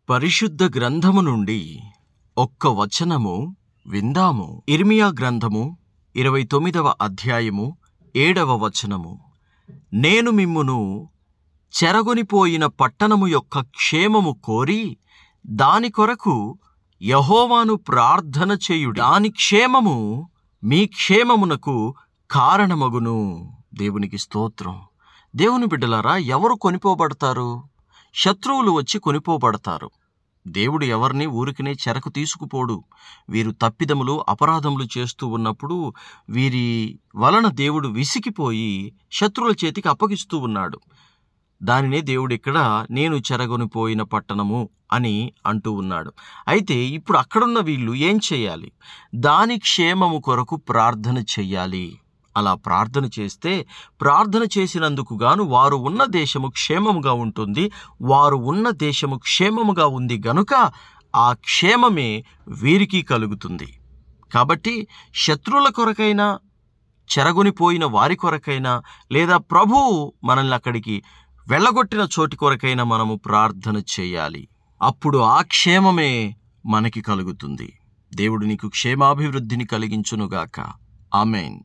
పరిశుద్ధ గ్రంథము నుండి ఒక్క వచనము విందాము. ఇర్మియా గ్రంథము 29వ అధ్యాయము 7వ వచనము. నేను మిమ్మును చెరగొనిపోయిన పట్టణము యొక్క క్షేమము కోరి దాని కొరకు యెహోవాను ప్రార్థన చేయుడి. దాని క్షేమము మీ క్షేమమునకు కారణమగును. దేవునికి స్తోత్రం. దేవుని బిడ్డలారా, ఎవరు కొనిపోబడతారు? శత్రువులు వచ్చి కొనిపోబడతారు. దేవుడు ఎవరిని ఊరికినే చెరకు తీసుకుపోడు. వీరు తప్పిదములు అపరాధములు చేస్తూ ఉన్నప్పుడు వీరి వలన దేవుడు విసిగిపోయి శత్రువుల చేతికి అప్పగిస్తూ ఉన్నాడు. దానినే దేవుడు ఇక్కడ నేను చెరగొనిపోయిన పట్టణము అని అంటూ ఉన్నాడు. అయితే ఇప్పుడు అక్కడున్న వీళ్ళు ఏం చేయాలి? దాని క్షేమము కొరకు ప్రార్థన చెయ్యాలి. అలా ప్రార్థన చేస్తే ప్రార్థన చేసినందుకు గాను వారు ఉన్న దేశము క్షేమముగా ఉంటుంది. వారు ఉన్న దేశము క్షేమముగా ఉంది గనుక ఆ క్షేమమే వీరికి కలుగుతుంది. కాబట్టి శత్రువుల కొరకైనా, చెరగొనిపోయిన వారి కొరకైనా, లేదా ప్రభువు మనల్ని అక్కడికి వెళ్ళగొట్టిన చోటి కొరకైనా మనము ప్రార్థన చేయాలి. అప్పుడు ఆ క్షేమమే మనకి కలుగుతుంది. దేవుడు నీకు క్షేమాభివృద్ధిని కలిగించునుగాక. ఆమేన్.